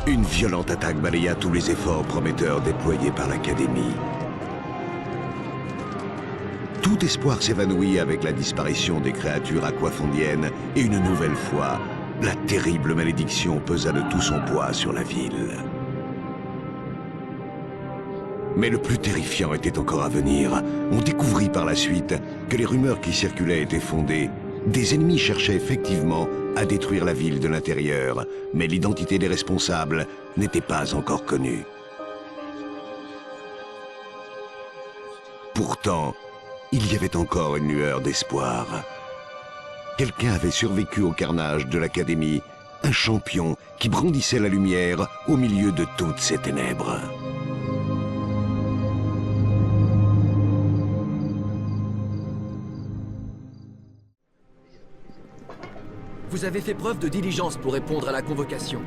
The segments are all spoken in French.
Une violente attaque balaya tous les efforts prometteurs déployés par l'Académie. Tout espoir s'évanouit avec la disparition des créatures aquafondiennes et une nouvelle fois, la terrible malédiction pesa de tout son poids sur la ville. Mais le plus terrifiant était encore à venir. On découvrit par la suite que les rumeurs qui circulaient étaient fondées. Des ennemis cherchaient effectivement à détruire la ville de l'intérieur, mais l'identité des responsables n'était pas encore connue. Pourtant, il y avait encore une lueur d'espoir. Quelqu'un avait survécu au carnage de l'Académie, un champion qui brandissait la lumière au milieu de toutes ces ténèbres. Vous avez fait preuve de diligence pour répondre à la convocation.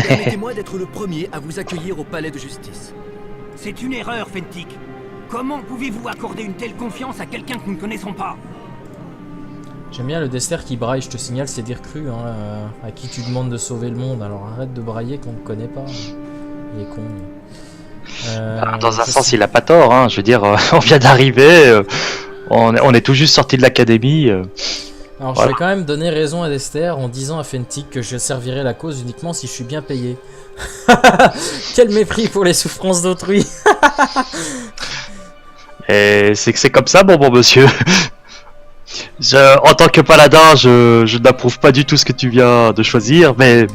Permettez-moi d'être le premier à vous accueillir au palais de justice. C'est une erreur, Fentic. Comment pouvez-vous accorder une telle confiance à quelqu'un que nous ne connaissons pas? J'aime bien le Dester qui braille, je te signale, c'est dire cru, hein, à qui tu demandes de sauver le monde. Alors arrête de brailler qu'on ne connaît pas. Il est con. Dans un sens, il a pas tort, hein. Je veux dire, on vient d'arriver, on est tout juste sorti de l'académie. Alors Voilà. je vais quand même donner raison à Dester en disant à Fentic que je servirai la cause uniquement si je suis bien payé. Quel mépris pour les souffrances d'autrui. Et c'est comme ça, bon monsieur. En tant que paladin, je n'approuve pas du tout ce que tu viens de choisir, mais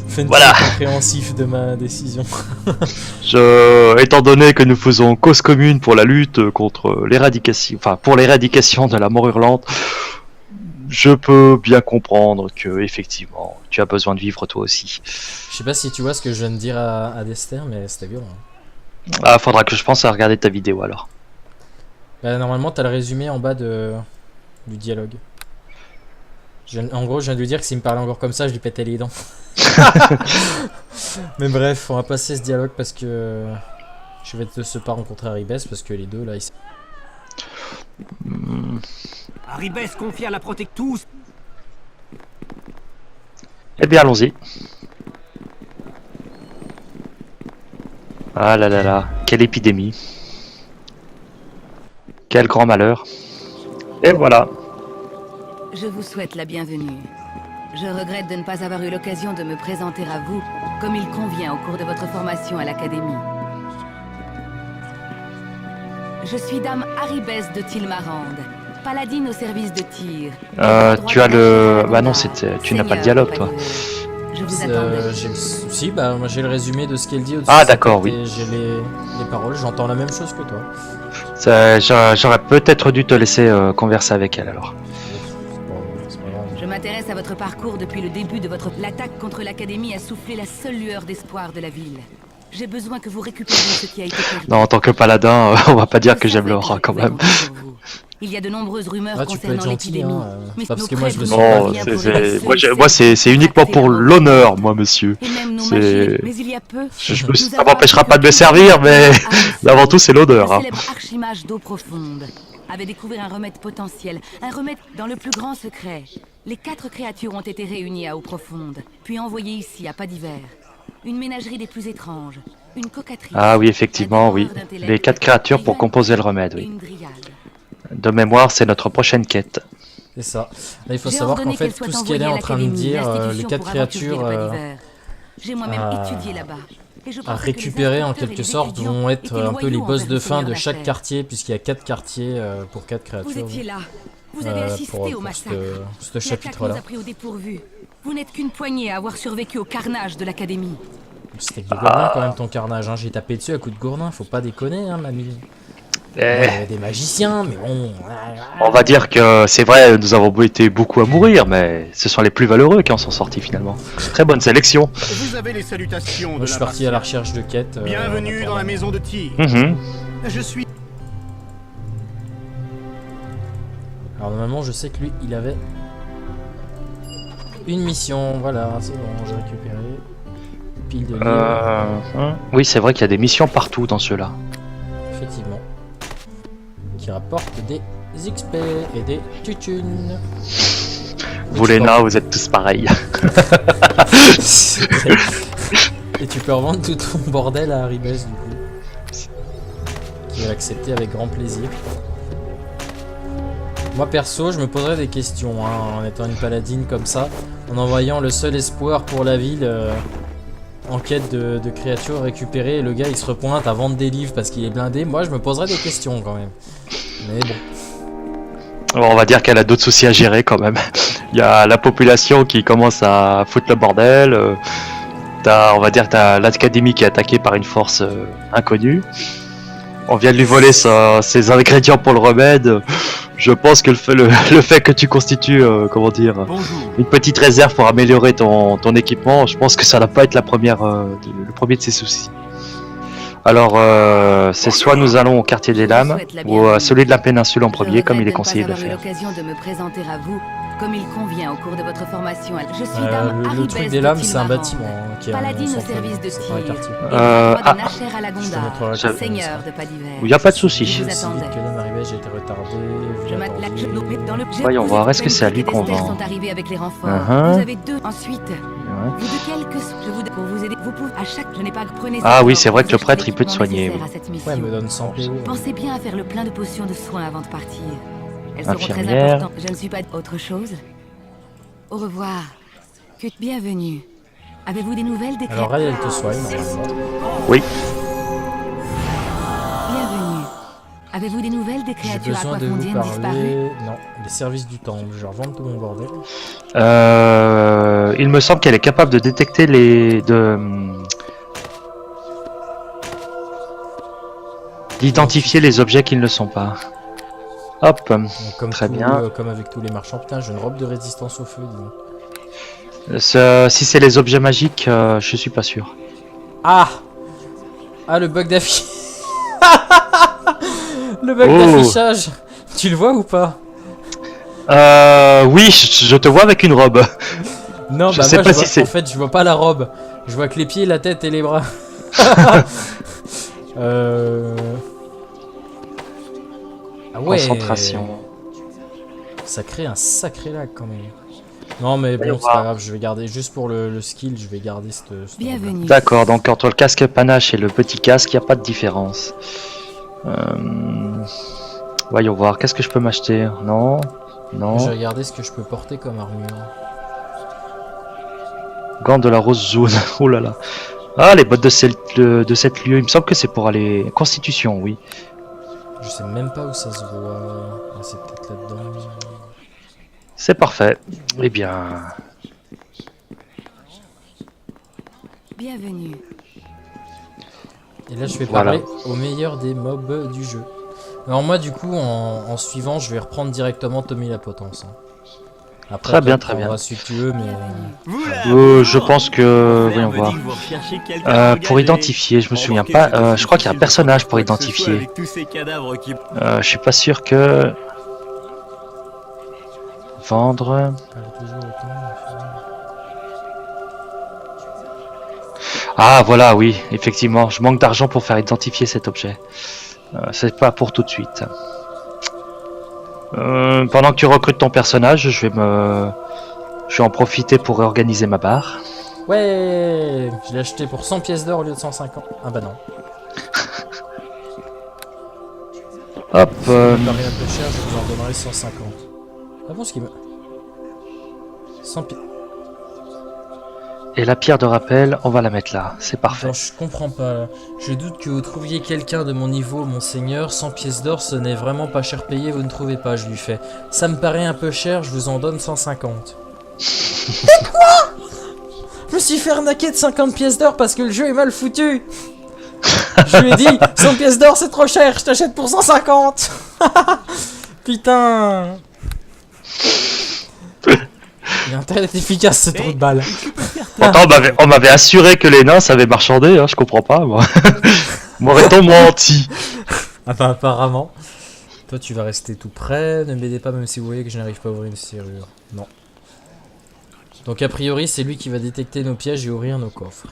Fentic voilà. est compréhensif de ma décision. Étant donné que nous faisons cause commune pour la lutte contre l'éradication, enfin pour l'éradication de la mort hurlante, je peux bien comprendre que effectivement, tu as besoin de vivre toi aussi. Je sais pas si tu vois ce que je viens de dire à Dester, mais c'était violent. Ah, faudra que je pense à regarder ta vidéo alors. Bah, normalement, t'as le résumé en bas du dialogue. En gros, je viens de lui dire que s'il me parlait encore comme ça, je lui pétais les dents. Mais bref, on va passer ce dialogue parce que je vais se pas rencontrer Arribes parce que les deux là, ils... Arribes confie à la Protectus. Eh bien, allons-y. Ah là là là, quelle épidémie. Quel grand malheur. Et voilà. Je vous souhaite la bienvenue. Je regrette de ne pas avoir eu l'occasion de me présenter à vous, comme il convient au cours de votre formation à l'Académie. Je suis Dame Arribes de Tilmarande, paladine au service de Tyr. Tu as le... Bah non, tu n'as pas le dialogue, toi. Je vous attendais. Si, bah moi j'ai le résumé de ce qu'elle dit au-dessus. Ah d'accord, oui. J'ai les paroles, j'entends la même chose que toi. J'aurais peut-être dû te laisser converser avec elle alors. C'est pas grave. Je m'intéresse à votre parcours depuis le début de votre... L'attaque contre l'Académie a soufflé la seule lueur d'espoir de la ville. J'ai besoin que vous récupériez ce qui a été perdu. Non, en tant que paladin, on va pas dire que j'aime Laura quand même. Il y a de nombreuses rumeurs Ah, tu peux être concernant gentil, l'épidémie. hein, Mais pas parce nos que moi je le suis prêtres Non, n'ont rien pour les moi c'est uniquement pour l'honneur, moi monsieur. Et même nos C'est- magies, mais il y a peu, Ça m'empêchera pas de me servir, mais avant tout c'est l'odeur. le Hein. célèbre archimage d'eau profonde avait découvert un remède potentiel, un remède dans le plus grand secret. Les 4 créatures ont été réunies à eau profonde, puis envoyées ici à pas d'hiver. Une ménagerie des plus étranges, une cocatrice. Ah oui, effectivement, oui. Les 4 créatures pour composer le remède, oui. De mémoire, c'est notre prochaine quête. C'est ça. Là il faut J'ai savoir qu'en ordonné fait qu'elle soit tout ce qu'elle est envoyée à en train de l'Académie, dire, les l'institution 4 pour aventuriers créatures de pas d'hiver. J'ai moi-même étudié là-bas. Et je à pensais que les récupérer en instructeurs et quelque les sorte étudiants vont être étaient un peu les loyaux boss envers de le fin de seigneur chaque d'affaires. quartier puisqu'il y a 4 quartiers pour 4 créatures. Vous étiez là. Vous avez assisté au massacre. Ce L'attaque chapitre là. nous a pris au dépourvu. Vous n'êtes qu'une poignée à avoir survécu au carnage de l'Académie. C'était avec des gourdins quand même ton carnage, hein. J'ai tapé dessus à coups de gourdin, faut pas déconner hein mamie. Eh, Il y avait des magiciens, mais bon. on va dire que c'est vrai, nous avons été beaucoup à mourir, mais ce sont les plus valeureux qui en sont sortis finalement. Très bonne sélection. Vous avez les salutations Moi de je suis la parti à la recherche de quêtes. Bienvenue dans la maison de Tyr. Mhm. Je suis... Alors normalement je sais que lui il avait une mission, voilà, c'est bon, j'ai récupéré. Pile de livres, Oui, c'est vrai qu'il y a des missions partout dans ceux-là. effectivement. Qui rapportent des XP et des tutunes. Vous les nains, vous êtes tous pareils. Et tu peux revendre tout ton bordel à Haribes du coup. Qui va l'accepter avec grand plaisir. Moi perso, je me poserais des questions hein, en étant une paladine comme ça, en envoyant le seul espoir pour la ville en quête de créatures récupérées. Et le gars il se repointe à vendre des livres parce qu'il est blindé. Moi je me poserais des questions quand même. Mais bon. Bon, on va dire qu'elle a d'autres soucis à gérer quand même. Il y a la population qui commence à foutre le bordel. On va dire que t'as l'académie qui est attaquée par une force inconnue. On vient de lui voler ses ingrédients pour le remède. Je pense que le fait que tu constitues, comment dire, une petite réserve pour améliorer ton équipement, je pense que ça va pas être le premier de ses soucis. Alors, c'est soit nous allons au quartier des lames, ou à celui de la péninsule en premier, comme il est conseillé de faire. L'occasion de me présenter à vous, comme il convient au cours de votre formation. Je suis dame Le Haribes truc des lames, de c'est un Tilmaran, bâtiment hein, qui est paladine en au centre, service de c'est dans les Tyr, quartiers. et de Nasher à la Je te Gondar, montrerai seigneur de Padiver. Il n'y a pas de souci. Je vous Si attendais. que l'homme arrivait, j'ai été retardé. Je m'attelle dans le Voyons voir, est-ce que c'est à lui qu'on vend. vend Sont arrivés avec les renforts. Uh-huh. Vous avez deux. Ensuite, Ouais. vous de quelques je vous pour vous aider. Vous pouvez à chaque je n'ai pas prenez. Ah ça oui, pour c'est vrai vous que le acheter prêtre, il peut te l'équipement soigner, nécessaire oui. à cette mission. Ouais, me donne 100 PO. Pensez bien à faire le plein de potions de soins avant de partir. Elles seront très Infirmière. importantes. Je ne suis pas autre chose. Au revoir. Que bienvenue. Avez-vous des nouvelles des Alors elle te soigne normalement. Oui. Bienvenue. Avez-vous des nouvelles des J'ai créatures besoin de vous aquafondiennes disparues? parler. Non, les services du temple. Je vais revendre tout mon bordel. Il me semble qu'elle est capable de détecter d'identifier les objets qui ne le sont pas. Hop. Donc, comme Très tout, bien. comme avec tous les marchands. Putain, j'ai une robe de résistance au feu, dis donc. Si c'est les objets magiques, je suis pas sûr. Ah le bug d'affichage. Le bug Oh. d'affichage. Tu le vois ou pas? Oui, je te vois avec une robe. Non, Je bah sais moi, pas je vois, si c'est- en fait, je vois pas la robe. Je vois que les pieds, la tête et les bras. Ah ouais. Concentration. Ça crée un sacré lag quand même. Non mais bon, Voyons c'est pas voir. grave, je vais garder juste pour le skill, je vais garder cette robe-là. Bienvenue. D'accord, donc entre le casque panache et le petit casque, il n'y a pas de différence. Voyons voir, qu'est-ce que je peux m'acheter? Non, non. Je vais regarder ce que je peux porter comme armure. Gants de la rose jaune, oh là là. Ah, les bottes de cette lieu, il me semble que c'est pour aller... Constitution, oui. Je sais même pas où ça se voit. Ah, c'est peut-être là-dedans. C'est parfait. Eh bien... Bienvenue. Et là je vais Voilà. parler au meilleur des mobs du jeu. Alors moi du coup en suivant je vais reprendre directement Tommy la Potence. Hein. Après, Très bien, tu très bien. prendras celui que tu veux mais... Je pense que... Voyons voir. Pour identifier, je me souviens pas. Je crois qu'il y a un personnage pour identifier. Je suis pas sûr que... Vendre... Ah voilà, oui, effectivement, je manque d'argent pour faire identifier cet objet. C'est pas pour tout de suite. Pendant que tu recrutes ton personnage, je vais en profiter pour réorganiser ma barre. Ouais, je l'ai acheté pour 100 pièces d'or au lieu de 150. Ah bah non. Hop, Ça me paraît un peu cher, je vous en donnerai 150. Ah bon, ce qui me... 100 pièces... et la pierre de rappel, on va la mettre là, c'est parfait. Attends, je comprends pas. Là. Je doute que vous trouviez quelqu'un de mon niveau, monseigneur. 100 pièces d'or, ce n'est vraiment pas cher payé, vous ne trouvez pas, je lui fais. Ça me paraît un peu cher, je vous en donne 150. Mais quoi? Je me suis fait arnaquer de 50 pièces d'or parce que le jeu est mal foutu. Je lui ai dit, 100 pièces d'or c'est trop cher, je t'achète pour 150. Putain. Il a intérêt d'être efficace ce trou de balle. Pourtant, on m'avait assuré que les nains savaient marchander, hein, je comprends pas, moi. M'aurait-on menti? Ah bah apparemment. Toi tu vas rester tout près, ne m'aidez pas même si vous voyez que je n'arrive pas à ouvrir une serrure. Non. Donc a priori c'est lui qui va détecter nos pièges et ouvrir nos coffres.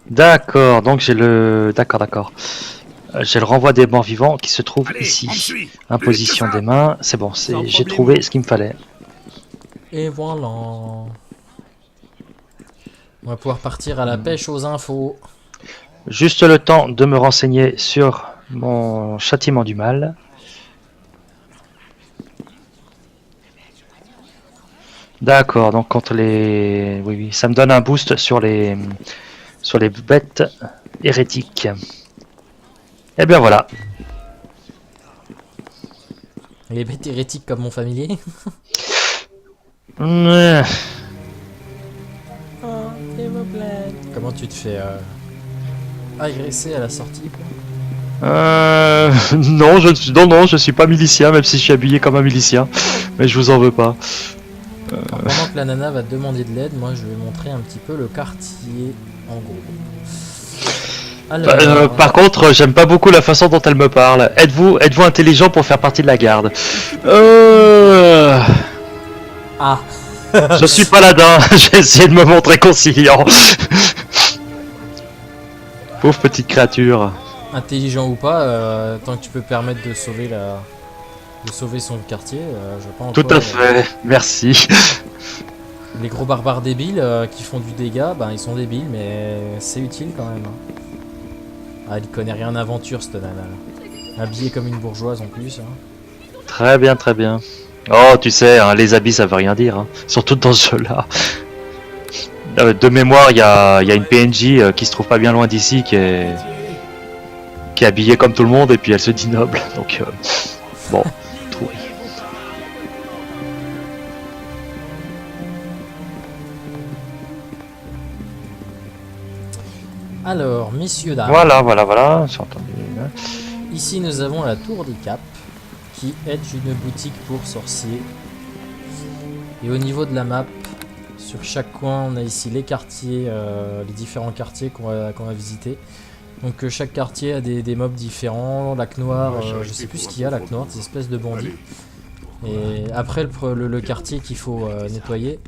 D'accord, donc j'ai le... D'accord. J'ai le renvoi des morts vivants qui se trouve ici. Imposition des mains, c'est bon, j'ai trouvé ce qu'il me fallait. Et voilà. On va pouvoir partir à la pêche aux infos. Juste le temps de me renseigner sur mon châtiment du mal. D'accord, donc contre les... Oui, ça me donne un boost sur les bêtes hérétiques. Et bien voilà. Les bêtes hérétiques comme mon familier. Ouais. Oh, s'il vous plaît. Comment tu te fais agresser à la sortie quoi? Non, je suis pas milicien, même si je suis habillé comme un milicien. Mais je vous en veux pas. Alors, pendant que la nana va te demander de l'aide, moi je vais montrer un petit peu le quartier en gros. Alors, Par contre, j'aime pas beaucoup la façon dont elle me parle. Êtes-vous intelligent pour faire partie de la garde? Ah, Je suis paladin, j'ai essayé de me montrer conciliant. Pauvre petite créature. intelligent ou pas, tant que tu peux permettre de sauver son quartier, je pense. Tout à fait, merci. Les gros barbares débiles qui font du dégât, ben ils sont débiles, mais c'est utile quand même. Ah, il connaît rien d'aventure, cette nana. Habillée comme une bourgeoise en plus. Hein. Très bien, très bien. Oh, tu sais, hein, les habits ça veut rien dire, hein. Surtout dans ce jeu-là. De mémoire, il y a une PNJ qui se trouve pas bien loin d'ici, qui est habillée comme tout le monde, et puis elle se dit noble. Donc, bon, trouvé. Alors, messieurs, dames. Voilà, j'ai entendu. Ici, nous avons la Tour des Capes, qui est une boutique pour sorciers. Et au niveau de la map, sur chaque coin, on a ici les quartiers, les différents quartiers qu'on va visiter. Donc chaque quartier a des mobs différents. Lac Noir, je sais plus ce qu'il y a, Lac Noir, des espèces de bandits. Et après, le quartier qu'il faut nettoyer,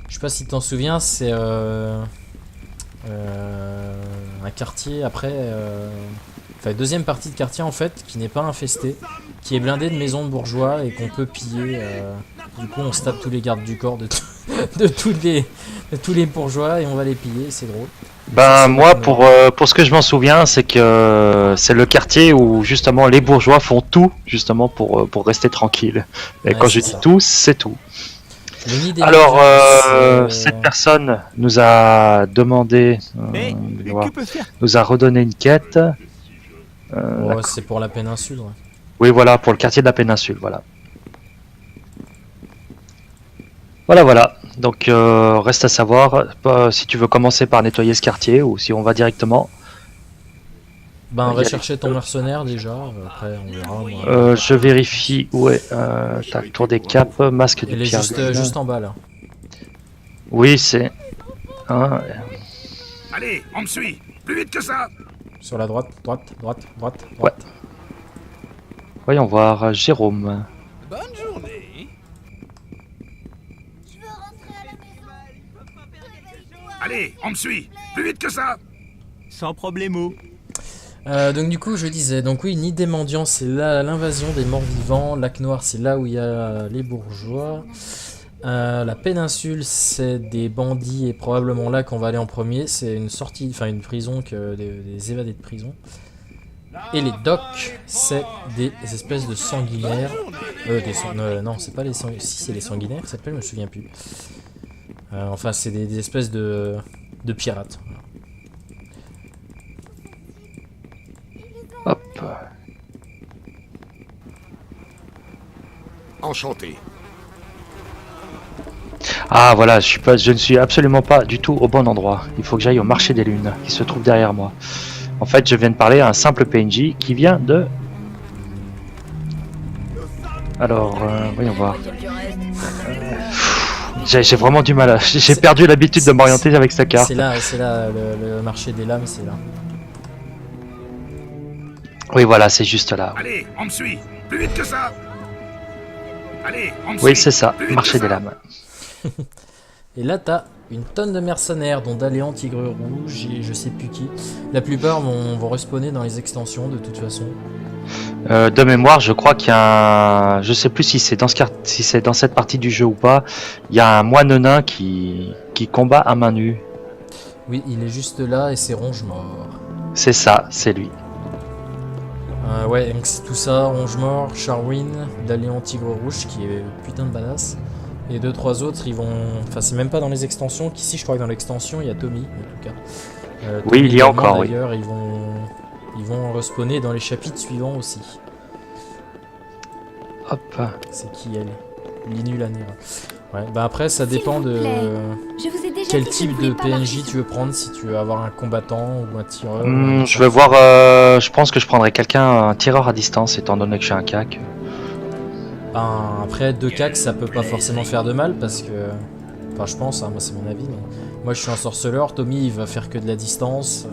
je sais pas si tu t'en souviens, c'est un quartier après... Enfin, deuxième partie de quartier en fait, qui n'est pas infesté, qui est blindé de maisons de bourgeois et qu'on peut piller. Du coup, on se tape tous les gardes du corps de tous les bourgeois et on va les piller, c'est drôle. Ben moi, pour ce que je m'en souviens, c'est que c'est le quartier où justement les bourgeois font tout justement pour rester tranquilles. Et Ouais, quand je c'est dis ça. tout, c'est tout. Le nid des Alors, bourgeois, c'est, cette personne nous a demandé, Mais voilà, que peut faire? nous a redonné une quête. ouais, c'est pour la péninsule. Ouais. Oui, voilà, pour le quartier de la péninsule, voilà. Voilà. Donc, reste à savoir si tu veux commencer par nettoyer ce quartier ou si on va directement. Ben, Ouais, va y a- chercher ton mercenaire déjà. Après, on verra. Moi. Je vérifie où est ta tour des capes, masque de Elle est pierre. juste en bas là. Oui, c'est. Hein, Allez, on me suit. Plus vite que ça. Sur la droite. Ouais. Voyons voir, Jérôme. Bonne journée. Allez, on me suit. Plus vite que ça. Sans problème. Donc du coup je disais, donc oui, Nid des mendiants c'est l'invasion des morts vivants, Lac Noir c'est là où il y a les bourgeois, la péninsule c'est des bandits et probablement là qu'on va aller en premier, c'est une sortie, enfin une prison, des évadés de prison. Et les docks c'est des espèces de sanguinaires, non c'est pas les sanguinaires, si c'est les sanguinaires ça s'appelle, je me souviens plus. Enfin c'est des espèces de pirates. Hop. Enchanté. Ah voilà, je ne suis absolument pas du tout au bon endroit. Il faut que j'aille au marché des lunes, qui se trouve derrière moi. En fait, je viens de parler à un simple PNJ qui vient de... Alors, voyons voir. J'ai vraiment du mal. J'ai perdu l'habitude de m'orienter avec cette carte. C'est là, le marché des lames, c'est là. Oui, voilà, c'est juste là. Allez, on me suit. Plus vite que ça. Allez, on me suit. Oui, c'est ça, Plus vite marché que des ça. lames. Et là, t'as une tonne de mercenaires, dont Daléant, Tigre Rouge et je sais plus qui. La plupart vont respawner dans les extensions, de toute façon. De mémoire, je crois qu'il y a un... Je sais plus si c'est dans cette partie du jeu ou pas. Il y a un moine nain qui combat à main nue. Oui, il est juste là et c'est Ronge-Mort. C'est ça, c'est lui. Ouais, donc c'est tout ça, Ronge-Mort, Charwin, Daléon Tigre Rouge qui est putain de badass. Et 2-3 autres, ils vont... Enfin, c'est même pas dans les extensions, qu'ici je crois que dans l'extension, il y a Tommy, en tout cas. Oui, il y a également, encore, oui. D'ailleurs, ils vont respawner dans les chapitres suivants aussi. Hop. C'est qui elle? L'inulanira. Ouais, bah après, ça dépend de... Je vous ai déjà Quel dit que type je ne de voulais pas PNJ marcher tu veux prendre, si tu veux avoir un combattant ou un tireur. Je vais voir, je pense que je prendrais quelqu'un, un tireur à distance, étant donné que je suis un cac. Ben, après, 2 cacs, ça peut pas forcément faire de mal parce que... Enfin, je pense, hein, moi c'est mon avis, mais... Moi je suis un sorceleur, Tommy il va faire que de la distance.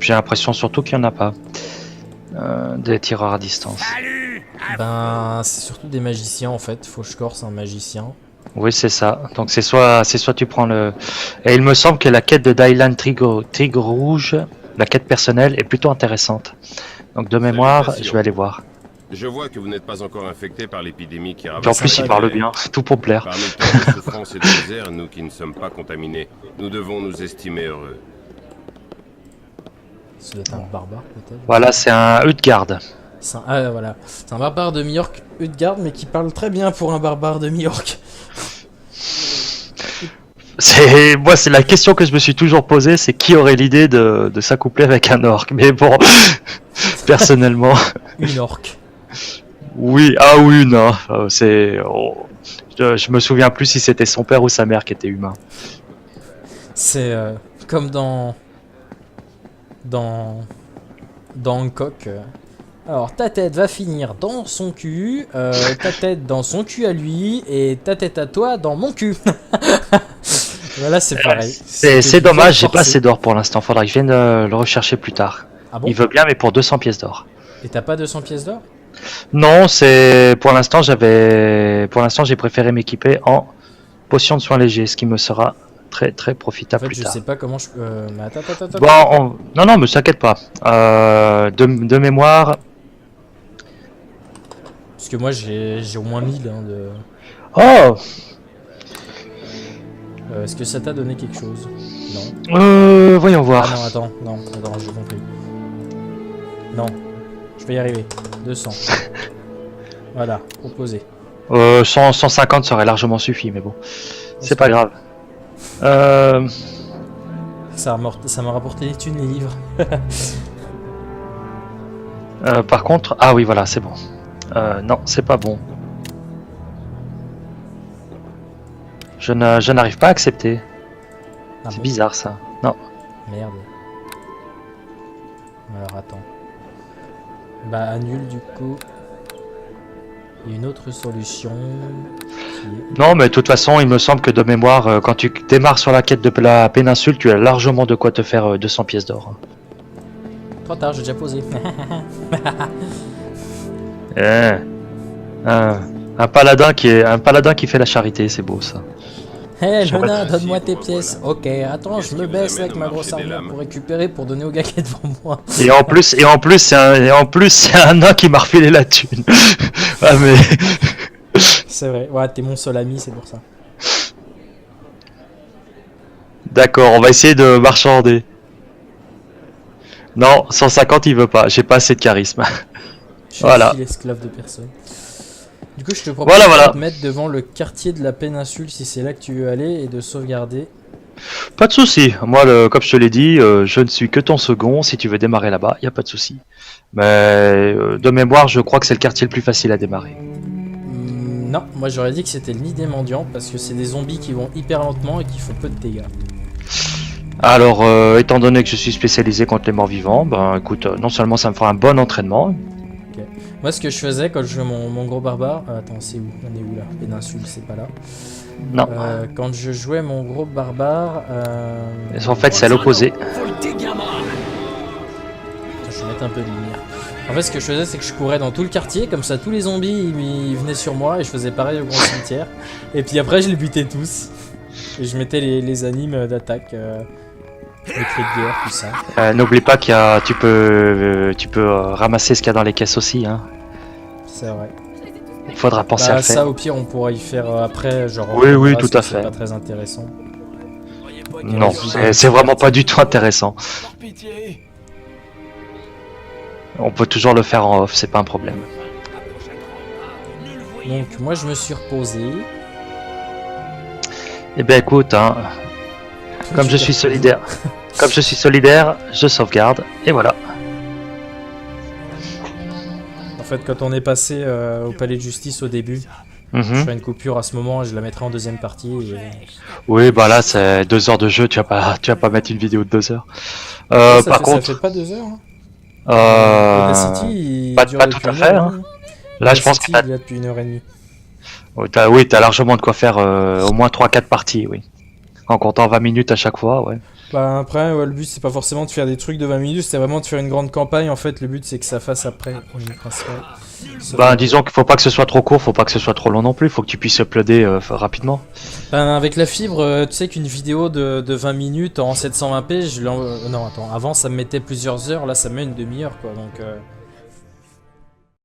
J'ai l'impression surtout qu'il n'y en a pas. Des tireurs à distance. Salut. Ben, c'est surtout des magiciens en fait, Fauchecore c'est un magicien. Oui, c'est ça. Donc c'est soit tu prends le... Et il me semble que la quête de Dylan Tigre Rouge, la quête personnelle, est plutôt intéressante. Donc de mémoire, je vais aller voir. Je vois que vous n'êtes pas encore infecté par l'épidémie qui ravage. En plus, il la parle ville. bien, tout pour me plaire. Parmi tant de souffrance et de misère, nous qui ne sommes pas contaminés, nous devons nous estimer heureux. Ça doit être un barbare peut-être. Voilà, c'est un Utgard. Ah voilà, c'est un barbare de Majorque, Utgard, mais qui parle très bien pour un barbare de Majorque. Moi, c'est la question que je me suis toujours posée, c'est qui aurait l'idée de s'accoupler avec un orc. Mais bon, personnellement... Une orque. Oui, non, je me souviens plus si c'était son père ou sa mère qui était humain. C'est comme dans Hancock. Alors ta tête va finir dans son cul, ta tête dans son cul à lui et ta tête à toi dans mon cul. Voilà, c'est pareil. C'est dommage, j'ai pas assez d'or pour l'instant. Faudra que je vienne le rechercher plus tard. Ah bon? Il veut bien, mais pour 200 pièces d'or. Et t'as pas 200 pièces d'or? Non, c'est pour l'instant j'ai préféré m'équiper en potion de soins légers, ce qui me sera très très profitable En fait, plus je tard. sais pas comment je... mais attends. Bon, non, mais t'inquiète pas. De mémoire. Parce que moi j'ai au moins 1000 hein, de... Oh. Est-ce que ça t'a donné quelque chose? Non. Voyons Ah voir. non, attends, j'ai compris. Non, je vais y arriver. 200. Voilà, proposé. 150 serait largement suffi, mais bon, c'est pas grave. Ça m'a rapporté des thunes, les livres. Par contre, ah oui, voilà, c'est bon. Non, c'est pas bon. Je n'arrive pas à accepter. Ah C'est bon? bizarre ça. Non. Merde. Alors attends. Bah annule du coup. Il y a une autre solution qui est... Non, mais de toute façon, il me semble que de mémoire, quand tu démarres sur la quête de la péninsule, tu as largement de quoi te faire 200 pièces d'or. Trop tard, j'ai déjà posé. Un paladin qui fait la charité, c'est beau ça. Hé Je sais Luna, pas. donne-moi Si, tes bon, pièces. voilà. Ok, attends, Qu'est-ce je qui me vous baisse amène avec au ma marché grosse des armure lames? pour récupérer, pour donner au gars qui est devant moi. Et en plus, c'est un nain qui m'a refilé la thune. Ah mais. C'est vrai, ouais, t'es mon seul ami, c'est pour ça. D'accord, on va essayer de marchander. Non, 150 il veut pas, j'ai pas assez de charisme. Je suis Voilà. l'esclave de personne. Du coup, je te propose Voilà. de te mettre devant le quartier de la péninsule si c'est là que tu veux aller et de sauvegarder. Pas de souci. Moi, comme je te l'ai dit, je ne suis que ton second. Si tu veux démarrer là-bas, y a pas de souci. Mais de mémoire, je crois que c'est le quartier le plus facile à démarrer. Non, moi j'aurais dit que c'était le nid des mendiants parce que c'est des zombies qui vont hyper lentement et qui font peu de dégâts. Alors, étant donné que je suis spécialisé contre les morts vivants, ben écoute, non seulement ça me fera un bon entraînement. Moi, ce que je faisais quand je jouais mon gros barbare... attends, c'est où? On est où là? Péninsule, c'est pas là. Non. Quand je jouais mon gros barbare... En fait, c'est à l'opposé. Attends, je vais mettre un peu de lumière. En fait, ce que je faisais, c'est que je courais dans tout le quartier, comme ça, tous les zombies, ils venaient sur moi, et je faisais pareil au grand cimetière. Et puis après, je les butais tous. Et je mettais les animes d'attaque, les cris de guerre, tout ça. N'oublie pas tu peux ramasser ce qu'il y a dans les caisses aussi. Hein. C'est vrai. Il faudra penser à Bah, le faire. ça, au pire, on pourra y faire après, genre... Oui, parce tout que à c'est fait. pas très intéressant. Non, c'est vraiment pas du tout intéressant. On peut toujours le faire en off, c'est pas un problème. Donc moi je me suis reposé. Eh ben écoute, hein, comme je suis solidaire, je sauvegarde, et voilà. En fait, quand on est passé au palais de justice au début, je ferai une coupure à ce moment, je la mettrai en deuxième partie. Et... Oui, bah là c'est 2 heures de jeu, tu vas pas mettre une vidéo de 2 heures. Par contre, ça fait pas 2 heures. Hein. Audacity, il pas dure tout depuis à une fait. heure, Hein. hein. Là, je pense que il est là depuis 1h30. oui, t'as largement de quoi faire au moins 3-4 parties, oui. En comptant 20 minutes à chaque fois, ouais. Bah après, ouais, le but c'est pas forcément de faire des trucs de 20 minutes, c'est vraiment de faire une grande campagne. En fait, le but c'est que ça fasse après une principale. Bah disons qu'il faut pas que ce soit trop court, faut pas que ce soit trop long non plus, faut que tu puisses uploader rapidement. Ben, avec la fibre, tu sais qu'une vidéo de 20 minutes en 720p, non attends, avant ça me mettait plusieurs heures, là ça me met une demi-heure quoi, donc...